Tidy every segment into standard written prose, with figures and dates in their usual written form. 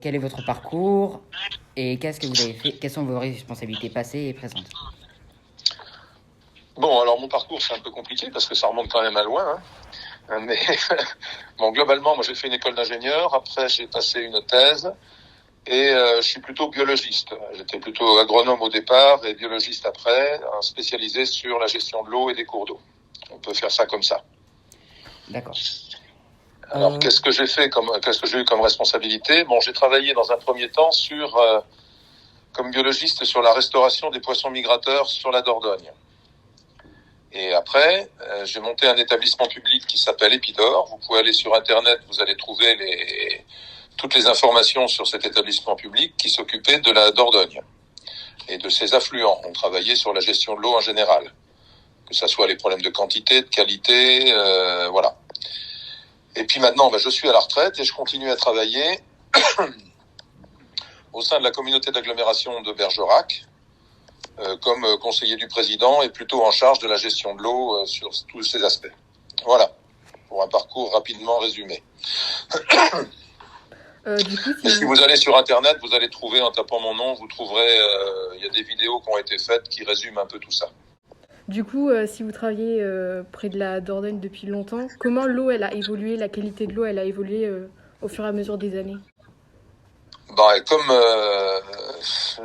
Quel est votre parcours et qu'est-ce que vous avez fait? Quelles sont vos responsabilités passées et présentes? Bon, alors mon parcours, c'est un peu compliqué parce que ça remonte quand même à loin. Mais bon, globalement, moi j'ai fait une école d'ingénieur. Après, j'ai passé une thèse et je suis plutôt biologiste. J'étais plutôt agronome au départ et biologiste après, spécialisé sur la gestion de l'eau et des cours d'eau. On peut faire ça comme ça. D'accord. Alors, qu'est-ce que j'ai eu comme responsabilité? Bon, j'ai travaillé dans un premier temps comme biologiste sur la restauration des poissons migrateurs sur la Dordogne. Et après, j'ai monté un établissement public qui s'appelle Epidor. Vous pouvez aller sur Internet, vous allez trouver toutes les informations sur cet établissement public qui s'occupait de la Dordogne et de ses affluents. On travaillait sur la gestion de l'eau en général, que ça soit les problèmes de quantité, de qualité, voilà. Et puis maintenant, je suis à la retraite et je continue à travailler au sein de la communauté d'agglomération de Bergerac, comme conseiller du président et plutôt en charge de la gestion de l'eau sur tous ces aspects. Voilà, pour un parcours rapidement résumé. Si vous allez sur Internet, vous allez trouver, en tapant mon nom, vous trouverez, il y a des vidéos qui ont été faites qui résument un peu tout ça. Du coup, si vous travaillez près de la Dordogne depuis longtemps, comment l'eau elle a évolué, la qualité de l'eau elle a évolué au fur et à mesure des années? Comme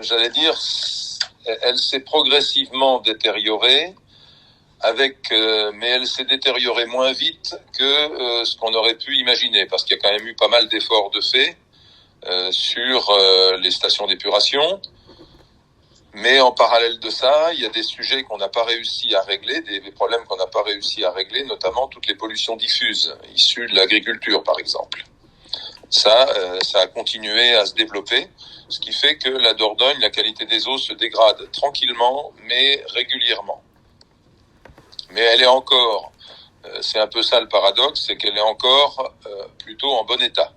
j'allais dire, elle s'est progressivement détériorée, mais elle s'est détériorée moins vite que ce qu'on aurait pu imaginer, parce qu'il y a quand même eu pas mal d'efforts de fait sur les stations d'épuration. Mais en parallèle de ça, il y a des sujets qu'on n'a pas réussi à régler, des problèmes qu'on n'a pas réussi à régler, notamment toutes les pollutions diffuses, issues de l'agriculture par exemple. Ça a continué à se développer, ce qui fait que la Dordogne, la qualité des eaux se dégrade tranquillement, mais régulièrement. Mais elle est encore, c'est un peu ça le paradoxe, c'est qu'elle est encore plutôt en bon état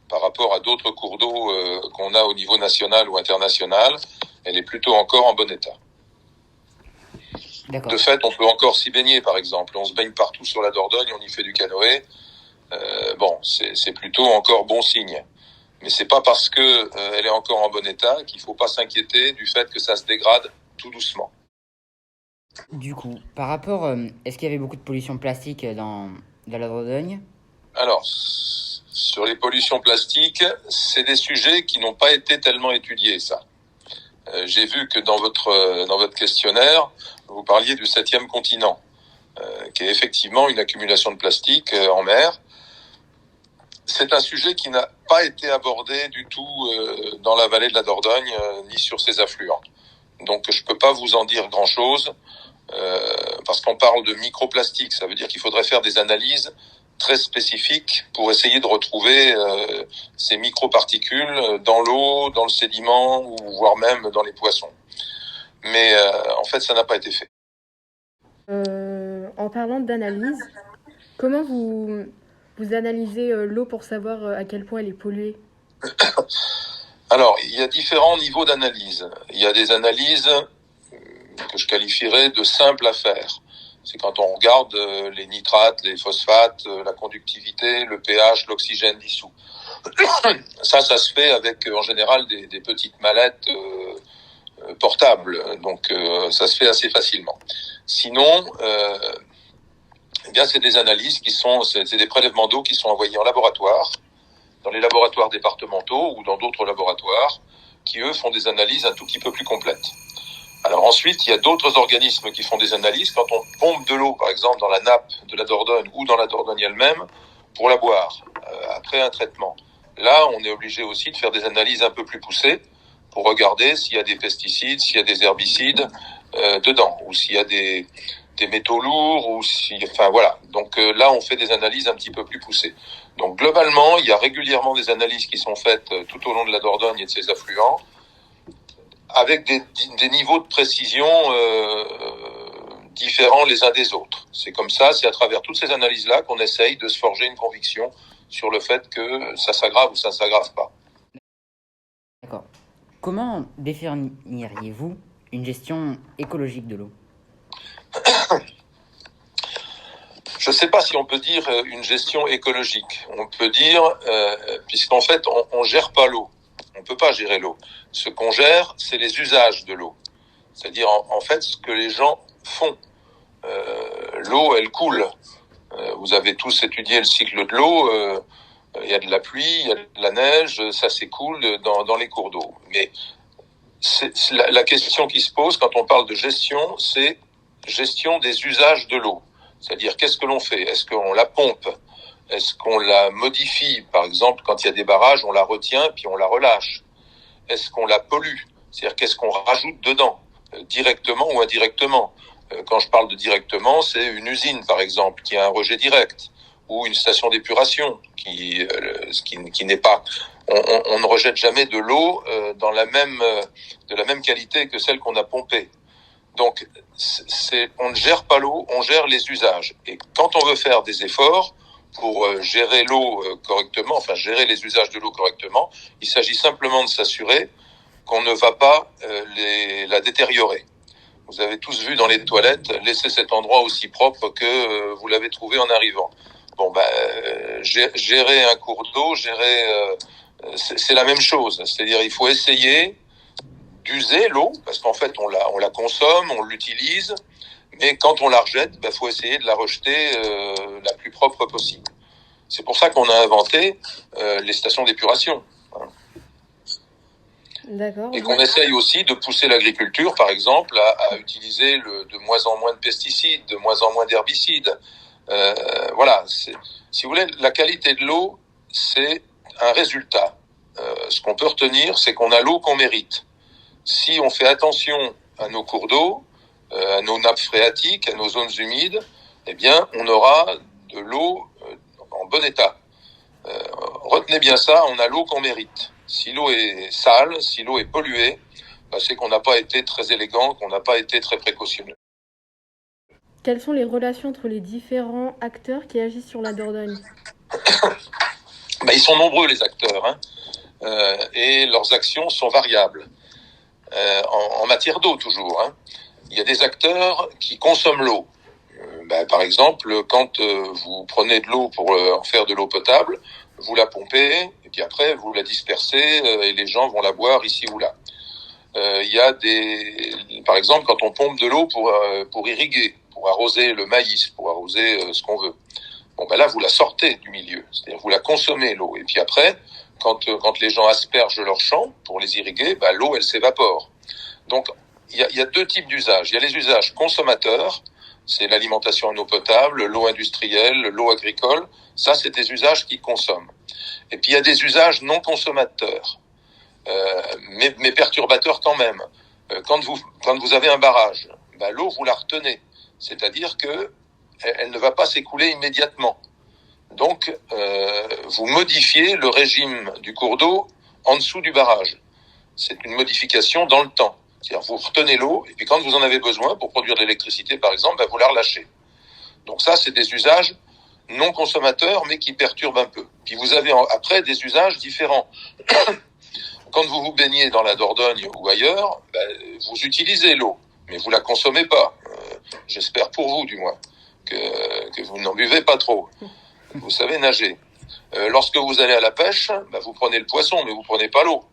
par rapport à d'autres cours d'eau qu'on a au niveau national ou international. Elle est plutôt encore en bon état. D'accord. De fait, on peut encore s'y baigner, par exemple. On se baigne partout sur la Dordogne, on y fait du canoë. C'est plutôt encore bon signe. Mais c'est pas parce que elle est encore en bon état qu'il faut pas s'inquiéter du fait que ça se dégrade tout doucement. Du coup, par rapport, est-ce qu'il y avait beaucoup de pollution plastique dans la Dordogne? Alors, sur les pollutions plastiques, c'est des sujets qui n'ont pas été tellement étudiés, ça. J'ai vu que dans votre questionnaire, vous parliez du 7e continent, qui est effectivement une accumulation de plastique en mer. C'est un sujet qui n'a pas été abordé du tout dans la vallée de la Dordogne, ni sur ses affluents. Donc je peux pas vous en dire grand-chose, parce qu'on parle de microplastique. Ça veut dire qu'il faudrait faire des analyses très spécifiques pour essayer de retrouver ces microparticules dans l'eau, dans le sédiment, ou voire même dans les poissons. Mais en fait, ça n'a pas été fait. En parlant d'analyse, comment vous analysez l'eau pour savoir à quel point elle est polluée? Alors, il y a différents niveaux d'analyse. Il y a des analyses que je qualifierais de simples à faire. C'est quand on regarde les nitrates, les phosphates, la conductivité, le pH, l'oxygène dissous. Ça se fait avec en général des petites mallettes portables. Donc ça se fait assez facilement. Sinon, c'est des analyses c'est des prélèvements d'eau qui sont envoyés en laboratoire, dans les laboratoires départementaux ou dans d'autres laboratoires, qui eux font des analyses un tout petit peu plus complètes. Alors ensuite, il y a d'autres organismes qui font des analyses quand on pompe de l'eau, par exemple, dans la nappe de la Dordogne ou dans la Dordogne elle-même, pour la boire, après un traitement. Là, on est obligé aussi de faire des analyses un peu plus poussées pour regarder s'il y a des pesticides, s'il y a des herbicides dedans, ou s'il y a des métaux lourds, voilà. Donc là, on fait des analyses un petit peu plus poussées. Donc globalement, il y a régulièrement des analyses qui sont faites tout au long de la Dordogne et de ses affluents, avec des niveaux de précision différents les uns des autres. C'est comme ça, c'est à travers toutes ces analyses-là qu'on essaye de se forger une conviction sur le fait que ça s'aggrave ou ça ne s'aggrave pas. D'accord. Comment définiriez-vous une gestion écologique de l'eau? Je ne sais pas si on peut dire une gestion écologique. On peut dire, puisqu'en fait, on gère pas l'eau. peut pas gérer l'eau. Ce qu'on gère, c'est les usages de l'eau. C'est-à-dire, en fait, ce que les gens font. L'eau, elle coule. Vous avez tous étudié le cycle de l'eau. Il y a de la pluie, il y a de la neige, ça s'écoule dans les cours d'eau. Mais la question qui se pose quand on parle de gestion, c'est gestion des usages de l'eau. C'est-à-dire, qu'est-ce que l'on fait? Est-ce qu'on la pompe? Est-ce qu'on la modifie? Par exemple, quand il y a des barrages, on la retient puis on la relâche. Est-ce qu'on la pollue? C'est-à-dire, qu'est-ce qu'on rajoute dedans, directement ou indirectement? Quand je parle de directement, c'est une usine, par exemple, qui a un rejet direct, ou une station d'épuration qui n'est pas. On ne rejette jamais de l'eau de la même qualité que celle qu'on a pompée. Donc, on ne gère pas l'eau, on gère les usages. Et quand on veut faire des efforts pour gérer l'eau correctement, enfin gérer les usages de l'eau correctement, il s'agit simplement de s'assurer qu'on ne va pas la détériorer. Vous avez tous vu dans les toilettes, laissez cet endroit aussi propre que vous l'avez trouvé en arrivant. Bon, gérer un cours d'eau, c'est la même chose. C'est-à-dire, il faut essayer d'user l'eau, parce qu'en fait, on la consomme, on l'utilise, mais quand on la rejette, faut essayer de la rejeter la plus propre possible. C'est pour ça qu'on a inventé les stations d'épuration. D'accord. Et qu'on essaye aussi de pousser l'agriculture, par exemple, à utiliser de moins en moins de pesticides, de moins en moins d'herbicides. Voilà. Si vous voulez, la qualité de l'eau, c'est un résultat. Ce qu'on peut retenir, c'est qu'on a l'eau qu'on mérite. Si on fait attention à nos cours d'eau, à nos nappes phréatiques, à nos zones humides, eh bien, on aura de l'eau en bon état. Retenez bien ça, on a l'eau qu'on mérite. Si l'eau est sale, si l'eau est polluée, c'est qu'on n'a pas été très élégant, qu'on n'a pas été très précautionneux. Quelles sont les relations entre les différents acteurs qui agissent sur la Dordogne? Ils sont nombreux, les acteurs, et leurs actions sont variables. En matière d'eau, toujours. Il y a des acteurs qui consomment l'eau. Par exemple, quand vous prenez de l'eau pour en faire de l'eau potable, vous la pompez, et puis après, vous la dispersez, et les gens vont la boire ici ou là. Il y a par exemple, quand on pompe de l'eau pour irriguer, pour arroser le maïs, pour arroser ce qu'on veut. Là, vous la sortez du milieu. C'est-à-dire, vous la consommez, l'eau. Et puis après, quand les gens aspergent leurs champs pour les irriguer, l'eau, elle s'évapore. Donc, il y a deux types d'usages. Il y a les usages consommateurs, c'est l'alimentation en eau potable, l'eau industrielle, l'eau agricole. Ça, c'est des usages qui consomment. Et puis, il y a des usages non consommateurs, mais perturbateurs quand même. Quand vous avez un barrage, l'eau, vous la retenez. C'est-à-dire que elle ne va pas s'écouler immédiatement. Donc, vous modifiez le régime du cours d'eau en dessous du barrage. C'est une modification dans le temps. C'est-à-dire, vous retenez l'eau, et puis quand vous en avez besoin, pour produire de l'électricité, par exemple, vous la relâchez. Donc ça, c'est des usages non consommateurs, mais qui perturbent un peu. Puis vous avez après des usages différents. Quand vous vous baignez dans la Dordogne ou ailleurs, vous utilisez l'eau, mais vous la consommez pas. J'espère pour vous, du moins, que vous n'en buvez pas trop. Vous savez nager. Lorsque vous allez à la pêche, vous prenez le poisson, mais vous prenez pas l'eau.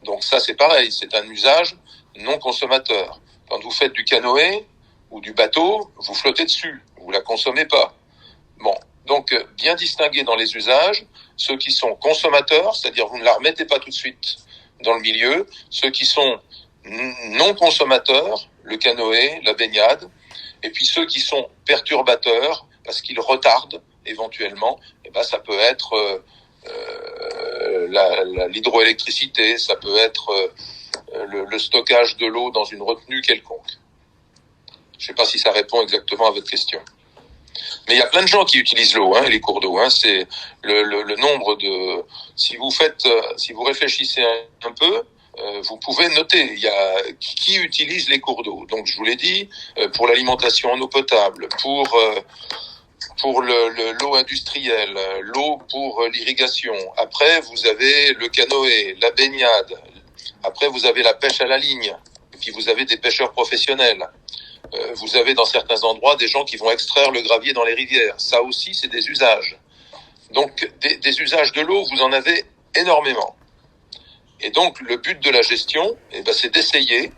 Donc ça, c'est pareil, c'est un usage non consommateur. Quand vous faites du canoë ou du bateau, vous flottez dessus, vous la consommez pas. Bon, donc bien distinguer dans les usages ceux qui sont consommateurs, c'est-à-dire vous ne la remettez pas tout de suite dans le milieu, ceux qui sont non consommateurs, le canoë, la baignade, et puis ceux qui sont perturbateurs parce qu'ils retardent éventuellement, ça peut être l'hydroélectricité, ça peut être le stockage de l'eau dans une retenue quelconque. Je ne sais pas si ça répond exactement à votre question. Mais il y a plein de gens qui utilisent l'eau, les cours d'eau. C'est le nombre de. Si vous réfléchissez un peu, vous pouvez noter. Il y a qui utilise les cours d'eau. Donc je vous l'ai dit, pour l'alimentation en eau potable, pour l'eau industrielle, l'eau pour l'irrigation. Après, vous avez le canoë, la baignade. Après, vous avez la pêche à la ligne. Et puis, vous avez des pêcheurs professionnels. Vous avez dans certains endroits des gens qui vont extraire le gravier dans les rivières. Ça aussi, c'est des usages. Donc, des usages de l'eau, vous en avez énormément. Et donc, le but de la gestion, c'est d'essayer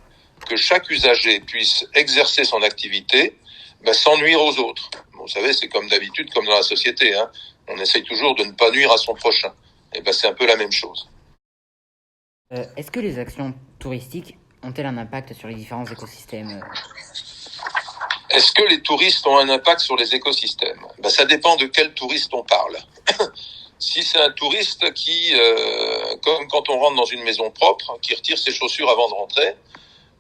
que chaque usager puisse exercer son activité sans nuire aux autres. Bon, vous savez, c'est comme d'habitude, comme dans la société, hein. On essaye toujours de ne pas nuire à son prochain. C'est un peu la même chose. Est-ce que les actions touristiques ont-elles un impact sur les différents écosystèmes? Est-ce que les touristes ont un impact sur les écosystèmes? Ça dépend de quel touriste on parle. Si c'est un touriste qui, comme quand on rentre dans une maison propre, qui retire ses chaussures avant de rentrer,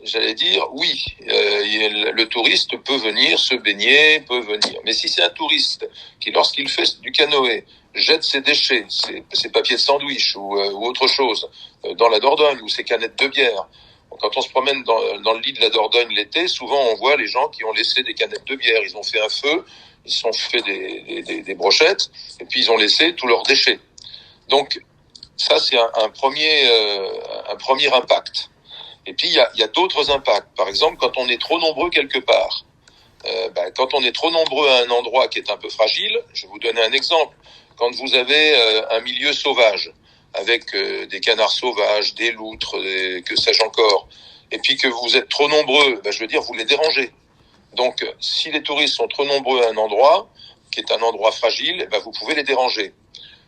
j'allais dire oui, le touriste peut venir se baigner, peut venir. Mais si c'est un touriste qui, lorsqu'il fait du canoë, jette ses déchets, ses papiers de sandwich ou autre chose dans la Dordogne ou ses canettes de bière. Quand on se promène dans le lit de la Dordogne l'été, souvent on voit les gens qui ont laissé des canettes de bière. Ils ont fait un feu, ils se sont fait des brochettes et puis ils ont laissé tous leurs déchets. Donc ça c'est un premier impact. Et puis il y a d'autres impacts. Par exemple, quand on est trop nombreux quelque part, quand on est trop nombreux à un endroit qui est un peu fragile, je vais vous donner un exemple. Quand vous avez un milieu sauvage, avec des canards sauvages, des loutres, que sais-je encore, et puis que vous êtes trop nombreux, je veux dire, vous les dérangez. Donc, si les touristes sont trop nombreux à un endroit, qui est un endroit fragile, vous pouvez les déranger.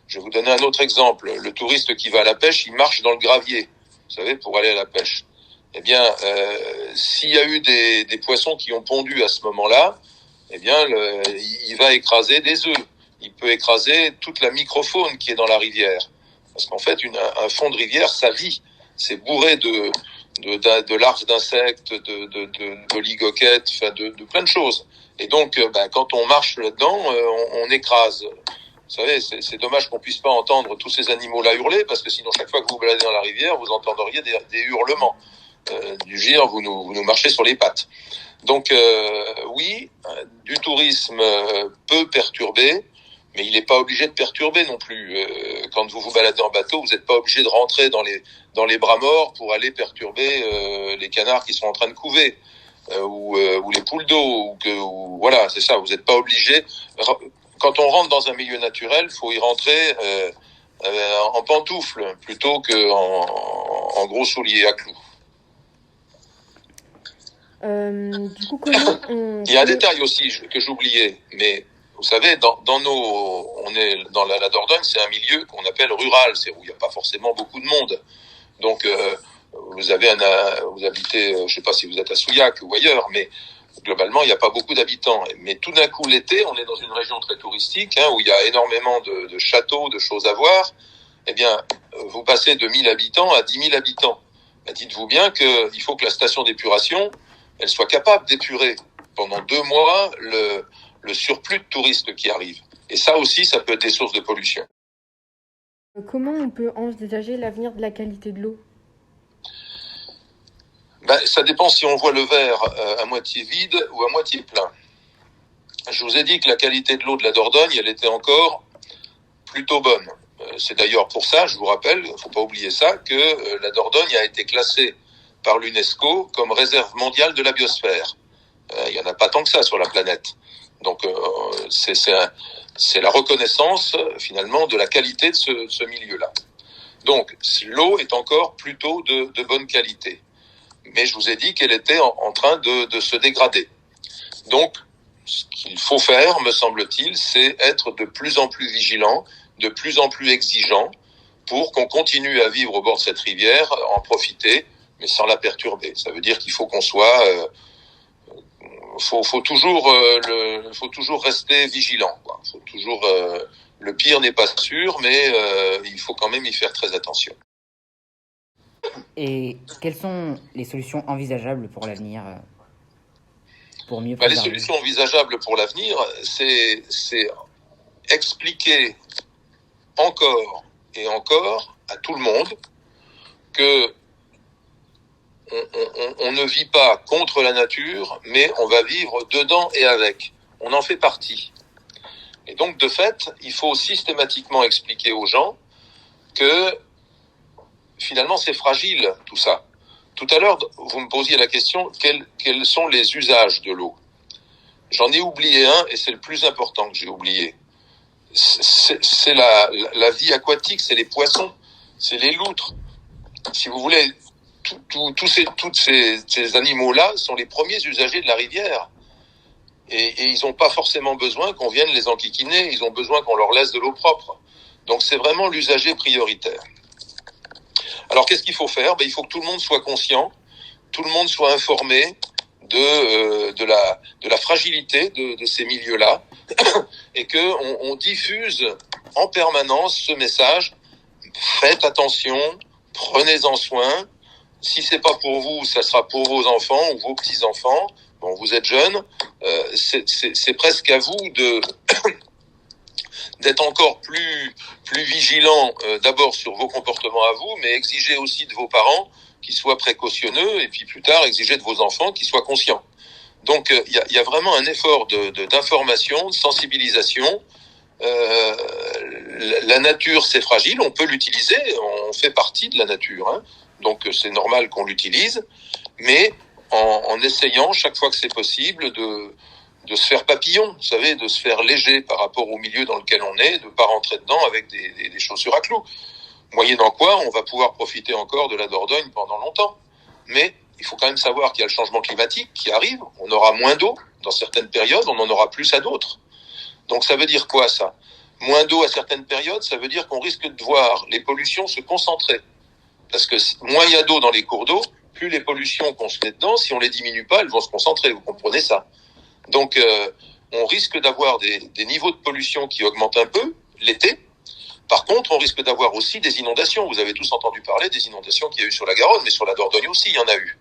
Je vais vous donner un autre exemple. Le touriste qui va à la pêche, il marche dans le gravier, vous savez, pour aller à la pêche. S'il y a eu des poissons qui ont pondu à ce moment-là, il va écraser des œufs. Il peut écraser toute la microfaune qui est dans la rivière. Parce qu'en fait, un fond de rivière, ça vit. C'est bourré de larves d'insectes, de ligoquettes, de plein de choses. Et donc, quand on marche là-dedans, on écrase. Vous savez, c'est dommage qu'on puisse pas entendre tous ces animaux-là hurler, parce que sinon, chaque fois que vous baladez dans la rivière, vous entendriez des hurlements. Du genre, vous nous marchez sur les pattes. Donc, oui, du tourisme peut perturber, mais il n'est pas obligé de perturber non plus. Quand vous vous baladez en bateau, vous n'êtes pas obligé de rentrer dans les bras morts pour aller perturber les canards qui sont en train de couver ou les poules d'eau. Voilà, c'est ça. Vous n'êtes pas obligé. Quand on rentre dans un milieu naturel, il faut y rentrer en pantoufles plutôt qu'en gros souliers à clous. Du coup, comment on... Il y a un détail aussi que j'oubliais, mais vous savez, on est dans la Dordogne, c'est un milieu qu'on appelle rural, c'est où il n'y a pas forcément beaucoup de monde. Donc, vous habitez, je sais pas si vous êtes à Souillac ou ailleurs, mais globalement, il n'y a pas beaucoup d'habitants. Mais tout d'un coup, l'été, on est dans une région très touristique, où il y a énormément de châteaux, de choses à voir. Vous passez de 1000 habitants à 10 000 habitants. Dites-vous bien qu'il faut que la station d'épuration, elle soit capable d'épurer pendant 2 mois le surplus de touristes qui arrivent. Et ça aussi, ça peut être des sources de pollution. Comment on peut envisager l'avenir de la qualité de l'eau? Ça dépend si on voit le verre à moitié vide ou à moitié plein. Je vous ai dit que la qualité de l'eau de la Dordogne, elle était encore plutôt bonne. C'est d'ailleurs pour ça, je vous rappelle, il ne faut pas oublier ça, que la Dordogne a été classée par l'UNESCO comme réserve mondiale de la biosphère. Il n'y en a pas tant que ça sur la planète. Donc c'est la reconnaissance finalement de la qualité de ce milieu-là. Donc l'eau est encore plutôt de bonne qualité. Mais je vous ai dit qu'elle était en train de se dégrader. Donc ce qu'il faut faire, me semble-t-il, c'est être de plus en plus vigilant, de plus en plus exigeant pour qu'on continue à vivre au bord de cette rivière, en profiter, mais sans la perturber. Ça veut dire qu'il faut qu'on soit... faut toujours rester vigilant, quoi. Faut toujours... le pire n'est pas sûr, mais il faut quand même y faire très attention. Et quelles sont les solutions envisageables pour l'avenir pour mieux Les solutions envisageables pour l'avenir, c'est expliquer encore et encore à tout le monde que on ne vit pas contre la nature, mais on va vivre dedans et avec. On en fait partie. Et donc, de fait, il faut systématiquement expliquer aux gens que finalement, c'est fragile, tout ça. Tout à l'heure, vous me posiez la question, quels sont les usages de l'eau? J'en ai oublié un, et c'est le plus important que j'ai oublié. C'est la vie aquatique, c'est les poissons, c'est les loutres. si vous voulez, tous ces animaux-là sont les premiers usagers de la rivière. Et ils n'ont pas forcément besoin qu'on vienne les enquiquiner, ils ont besoin qu'on leur laisse de l'eau propre. Donc c'est vraiment l'usager prioritaire. Alors qu'est-ce qu'il faut faire ? Il faut que tout le monde soit conscient, tout le monde soit informé de la fragilité de ces milieux-là et que on diffuse en permanence ce message. Faites attention, prenez-en soin. Si c'est pas pour vous, ça sera pour vos enfants ou vos petits-enfants. Bon, vous êtes jeunes, c'est presque à vous d'être encore plus vigilant d'abord sur vos comportements à vous, mais exiger aussi de vos parents qu'ils soient précautionneux et puis plus tard exiger de vos enfants qu'ils soient conscients. Donc il y a vraiment un effort d'information, de sensibilisation. La nature c'est fragile, on peut l'utiliser, on fait partie de la nature, hein, donc c'est normal qu'on l'utilise, mais en essayant chaque fois que c'est possible de se faire papillon, vous savez, de se faire léger par rapport au milieu dans lequel on est, de pas rentrer dedans avec des chaussures à clous. Moyennant quoi, on va pouvoir profiter encore de la Dordogne pendant longtemps. Mais il faut quand même savoir qu'il y a le changement climatique qui arrive, on aura moins d'eau dans certaines périodes, on en aura plus à d'autres. Donc ça veut dire quoi ça ? Moins d'eau à certaines périodes, ça veut dire qu'on risque de voir les pollutions se concentrer. Parce que moins il y a d'eau dans les cours d'eau, plus les pollutions qu'on se met dedans, si on les diminue pas, elles vont se concentrer, vous comprenez ça ? Donc on risque d'avoir des niveaux de pollution qui augmentent un peu l'été. Par contre, on risque d'avoir aussi des inondations. Vous avez tous entendu parler des inondations qu'il y a eu sur la Garonne, mais sur la Dordogne aussi, il y en a eu.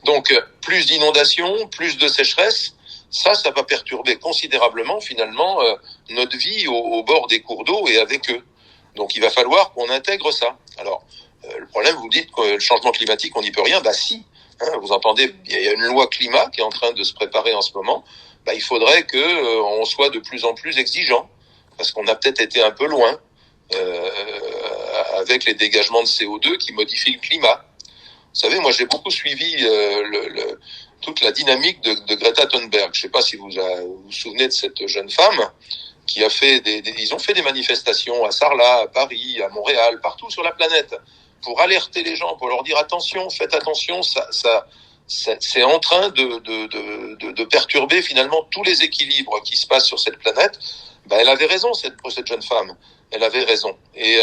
Donc plus d'inondations, plus de sécheresse, ça va perturber considérablement finalement notre vie au bord des cours d'eau et avec eux. Donc il va falloir qu'on intègre ça. Alors le problème, vous dites que le changement climatique, on n'y peut rien. Si. Vous entendez, il y a une loi climat qui est en train de se préparer en ce moment. Il faudrait que on soit de plus en plus exigeant, parce qu'on a peut-être été un peu loin avec les dégagements de CO2 qui modifient le climat. Vous savez, moi j'ai beaucoup suivi toute la dynamique de Greta Thunberg. Je ne sais pas si vous vous souvenez de cette jeune femme qui a fait ils ont fait des manifestations à Sarlat, à Paris, à Montréal, partout sur la planète, pour alerter les gens, pour leur dire attention, faites attention, c'est en train de perturber finalement tous les équilibres qui se passent sur cette planète. Elle avait raison, cette jeune femme. Elle avait raison. Et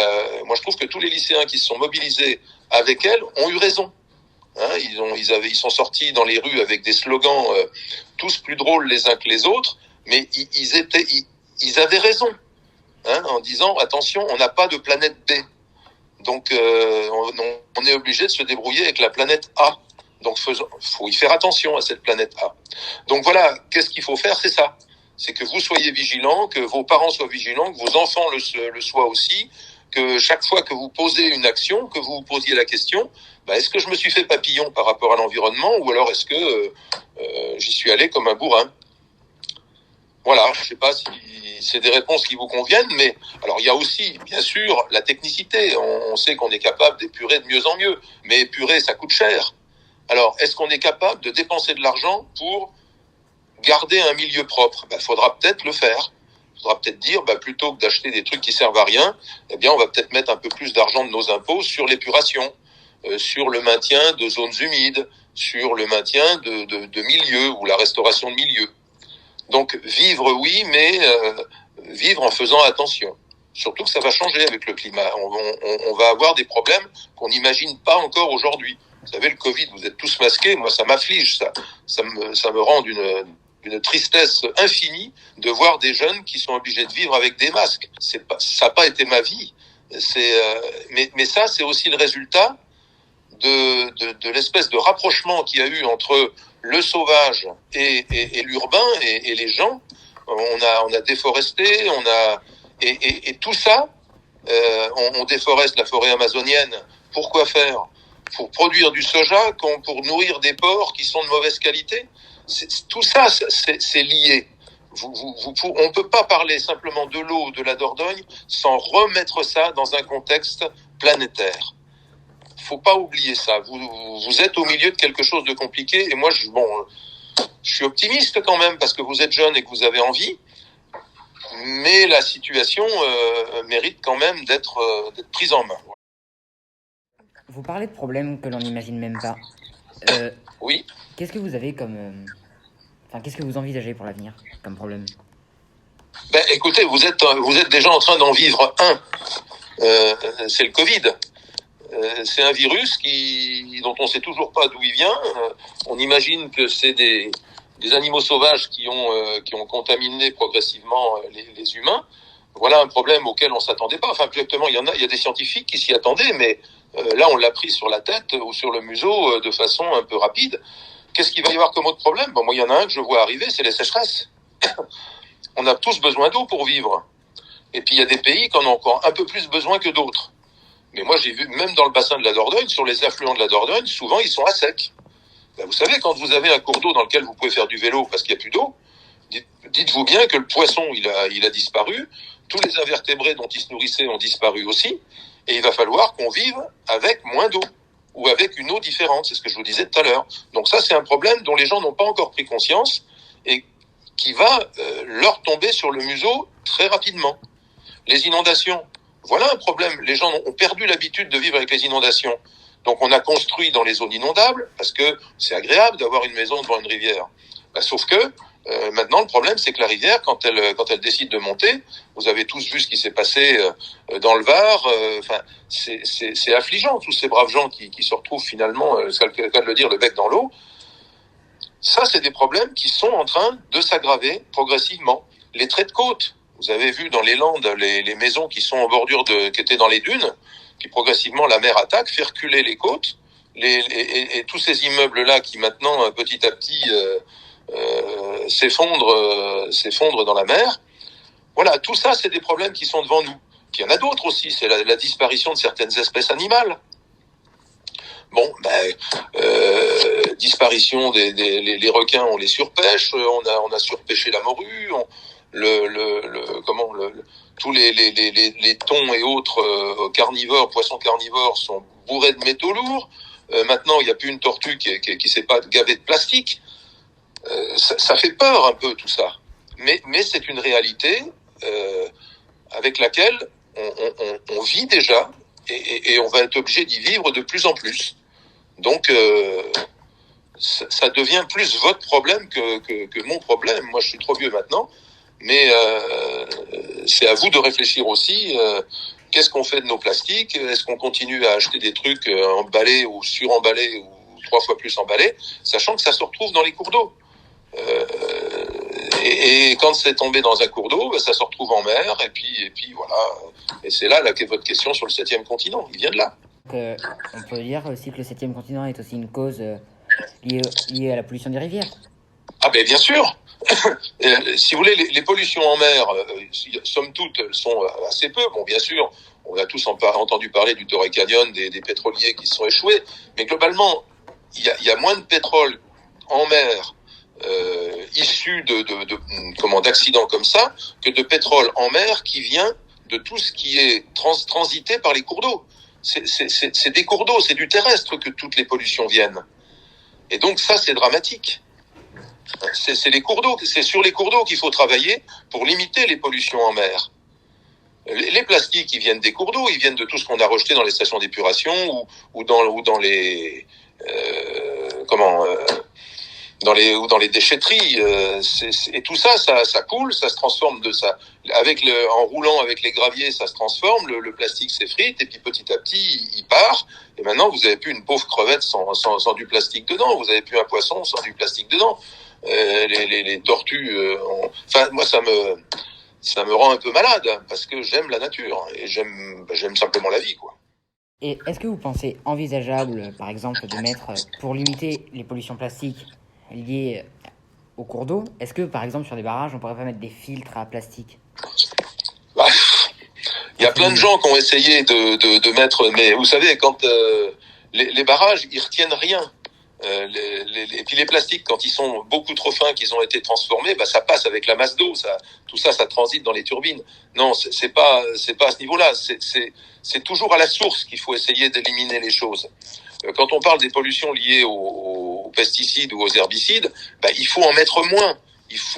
moi, je trouve que tous les lycéens qui se sont mobilisés avec elle ont eu raison. Ils sont sortis dans les rues avec des slogans tous plus drôles les uns que les autres, mais ils avaient raison, en disant attention, on n'a pas de planète B. Donc on est obligé de se débrouiller avec la planète A. Donc faut y faire attention à cette planète A. Donc voilà, qu'est-ce qu'il faut faire ? C'est ça. C'est que vous soyez vigilants, que vos parents soient vigilants, que vos enfants le soient aussi, que chaque fois que vous posez une action, que vous vous posiez la question, est-ce que je me suis fait papillon par rapport à l'environnement ou alors est-ce que j'y suis allé comme un bourrin ? Voilà, je sais pas si c'est des réponses qui vous conviennent, mais alors il y a aussi, bien sûr, la technicité. On sait qu'on est capable d'épurer de mieux en mieux, mais épurer, ça coûte cher. Alors, est-ce qu'on est capable de dépenser de l'argent pour garder un milieu propre ? Faudra peut-être le faire. Faudra peut-être dire, plutôt que d'acheter des trucs qui servent à rien, on va peut-être mettre un peu plus d'argent de nos impôts sur l'épuration, sur le maintien de zones humides, sur le maintien de milieux ou la restauration de milieux. Donc vivre oui, mais vivre en faisant attention. Surtout que ça va changer avec le climat. On va avoir des problèmes qu'on n'imagine pas encore aujourd'hui. Vous savez, le Covid, vous êtes tous masqués. Moi, ça m'afflige, ça me rend d'une tristesse infinie de voir des jeunes qui sont obligés de vivre avec des masques. Ça n'a pas été ma vie. Mais ça, c'est aussi le résultat de l'espèce de rapprochement qu'il y a eu entre le sauvage et l'urbain et les gens. On a déforesté, et tout ça, on déforeste la forêt amazonienne. Pourquoi faire ? Pour produire du soja, pour nourrir des porcs qui sont de mauvaise qualité. Tout ça, c'est lié. On peut pas parler simplement de l'eau de la Dordogne sans remettre ça dans un contexte planétaire. Faut pas oublier ça. Vous êtes au milieu de quelque chose de compliqué, et moi, je suis optimiste quand même parce que vous êtes jeune et que vous avez envie, mais la situation mérite quand même d'être prise en main. Vous parlez de problèmes que l'on n'imagine même pas. Oui. Qu'est-ce que vous avez comme... qu'est-ce que vous envisagez pour l'avenir comme problème? Ben, écoutez, vous êtes déjà en train d'en vivre un. C'est le Covid. C'est un virus dont on ne sait toujours pas d'où il vient. On imagine que c'est des animaux sauvages qui ont contaminé progressivement les humains. Voilà un problème auquel on s'attendait pas. Enfin, exactement, il y a des scientifiques qui s'y attendaient, mais là, on l'a pris sur la tête ou sur le museau de façon un peu rapide. Qu'est-ce qu'il va y avoir comme autre problème? Bon, moi, il y en a un que je vois arriver, c'est les sécheresses. On a tous besoin d'eau pour vivre. Et puis, il y a des pays qui en ont encore un peu plus besoin que d'autres. Mais moi, j'ai vu, même dans le bassin de la Dordogne, sur les affluents de la Dordogne, souvent, ils sont à sec. Ben, vous savez, quand vous avez un cours d'eau dans lequel vous pouvez faire du vélo parce qu'il n'y a plus d'eau, dites-vous bien que le poisson, il a disparu. Tous les invertébrés dont il se nourrissait ont disparu aussi. Et il va falloir qu'on vive avec moins d'eau ou avec une eau différente. C'est ce que je vous disais tout à l'heure. Donc ça, c'est un problème dont les gens n'ont pas encore pris conscience et qui va leur tomber sur le museau très rapidement. Les inondations, voilà un problème. Les gens ont perdu l'habitude de vivre avec les inondations. Donc on a construit dans les zones inondables parce que c'est agréable d'avoir une maison devant une rivière. Sauf que maintenant le problème c'est que la rivière quand elle décide de monter, vous avez tous vu ce qui s'est passé dans le Var. C'est affligeant tous ces braves gens qui se retrouvent finalement, c'est le cas de le dire, le bec dans l'eau. Ça c'est des problèmes qui sont en train de s'aggraver progressivement. Les traits de côte. Vous avez vu dans les Landes les maisons qui sont en bordure qui étaient dans les dunes, qui progressivement la mer attaque, fait reculer les côtes, et tous ces immeubles-là qui maintenant petit à petit s'effondrent dans la mer. Voilà, tout ça c'est des problèmes qui sont devant nous. Puis il y en a d'autres aussi, c'est la disparition de certaines espèces animales. Bon, disparition les requins, on les surpêche, on a surpêché la morue, tous les thons et autres carnivores, poissons carnivores sont bourrés de métaux lourds. Maintenant, il n'y a plus une tortue qui s'est pas gavée de plastique. Ça fait peur un peu tout ça. Mais c'est une réalité avec laquelle on vit déjà et on va être obligé d'y vivre de plus en plus. Donc ça devient plus votre problème que mon problème. Moi, je suis trop vieux maintenant. Mais c'est à vous de réfléchir aussi. Qu'est-ce qu'on fait de nos plastiques? Est-ce qu'on continue à acheter des trucs emballés ou suremballés ou 3 fois plus emballés, sachant que ça se retrouve dans les cours d'eau? Et quand c'est tombé dans un cours d'eau, ça se retrouve en mer. Et puis voilà. Et c'est là qu'est votre question sur le 7e continent. Il vient de là. Donc, on peut dire aussi que le 7e continent est aussi une cause liée à la pollution des rivières. Ah ben bien sûr. Si vous voulez, les pollutions en mer, somme toute, elles sont assez peu. Bon, bien sûr, on a tous entendu parler du Torrey Canyon, des pétroliers qui se sont échoués, mais globalement, il y a moins de pétrole en mer issu d'accidents comme ça que de pétrole en mer qui vient de tout ce qui est transité par les cours d'eau. C'est des cours d'eau, c'est du terrestre que toutes les pollutions viennent. Et donc ça, c'est dramatique. C'est les cours d'eau, c'est sur les cours d'eau qu'il faut travailler pour limiter les pollutions en mer. Les plastiques, ils viennent des cours d'eau, ils viennent de tout ce qu'on a rejeté dans les stations d'épuration ou dans les dans les déchetteries. Et tout ça coule, ça se transforme en roulant avec les graviers, ça se transforme, le plastique s'effrite et puis petit à petit il part. Et maintenant vous avez plus une pauvre crevette sans du plastique dedans, vous avez plus un poisson sans du plastique dedans. Les tortues, moi ça me rend un peu malade parce que j'aime la nature et j'aime simplement la vie, quoi. Et est-ce que vous pensez envisageable, par exemple, de mettre, pour limiter les pollutions plastiques liées aux cours d'eau, est-ce que, par exemple, sur des barrages, on pourrait pas mettre des filtres à plastique? Il y a plein de gens qui ont essayé de mettre, mais vous savez, quand les barrages, ils retiennent rien. Et puis les plastiques, quand ils sont beaucoup trop fins, qu'ils ont été transformés, ça passe avec la masse d'eau. Tout ça transite dans les turbines. Non, c'est pas à ce niveau-là. C'est toujours à la source qu'il faut essayer d'éliminer les choses. Quand on parle des pollutions liées aux pesticides ou aux herbicides, il faut en mettre moins.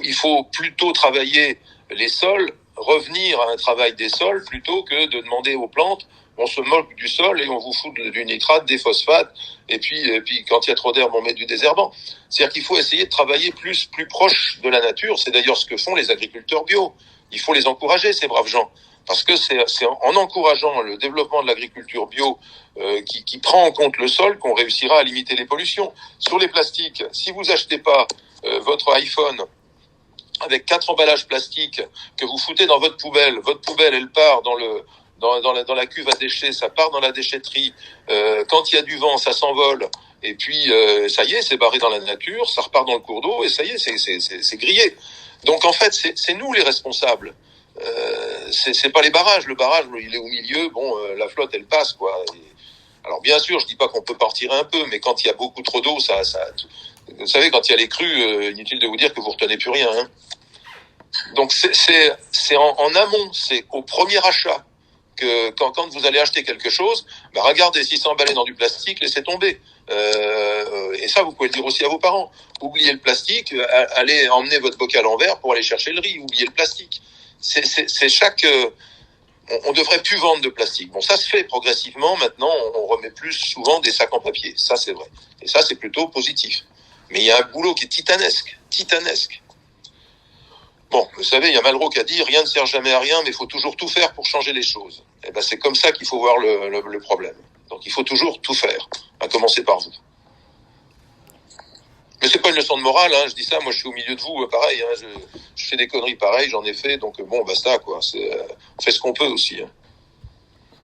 Il faut plutôt travailler les sols, revenir à un travail des sols plutôt que de demander aux plantes on se moque du sol et on vous fout du nitrate, des phosphates, et puis quand il y a trop d'herbe, on met du désherbant. C'est-à-dire qu'il faut essayer de travailler plus proche de la nature. C'est d'ailleurs ce que font les agriculteurs bio. Il faut les encourager, ces braves gens. Parce que c'est en encourageant le développement de l'agriculture bio qui prend en compte le sol qu'on réussira à limiter les pollutions. Sur les plastiques, si vous achetez pas votre iPhone avec 4 emballages plastiques que vous foutez dans votre poubelle elle part dans la cuve à déchets, ça part dans la déchetterie. Quand il y a du vent, ça s'envole. Et puis ça y est, c'est barré dans la nature, ça repart dans le cours d'eau et ça y est, c'est grillé. Donc en fait, c'est nous les responsables. C'est pas les barrages. Le barrage, il est au milieu. Bon, la flotte, elle passe, quoi. Alors bien sûr, je dis pas qu'on peut partir un peu, mais quand il y a beaucoup trop d'eau, ça. Vous savez, quand il y a les crues, inutile de vous dire que vous retenez plus rien. Hein. Donc c'est en amont, c'est au premier achat que quand vous allez acheter quelque chose, regardez si c'est emballé dans du plastique, laissez tomber. Et ça, vous pouvez le dire aussi à vos parents. Oubliez le plastique, allez emmener votre bocal en verre pour aller chercher le riz. Oubliez le plastique. C'est chaque. On devrait plus vendre de plastique. Bon, ça se fait progressivement. Maintenant, on remet plus souvent des sacs en papier. Ça, c'est vrai. Et ça, c'est plutôt positif. Mais il y a un boulot qui est titanesque. Bon, vous savez, il y a Malraux qui a dit « Rien ne sert jamais à rien, mais il faut toujours tout faire pour changer les choses ». Et ben, c'est comme ça qu'il faut voir le problème. Donc, il faut toujours tout faire, à commencer par vous. Mais c'est pas une leçon de morale, hein. Je dis ça, moi je suis au milieu de vous, pareil, hein. Je fais des conneries pareilles, j'en ai fait, donc bon, basta, quoi. On fait ce qu'on peut aussi, hein.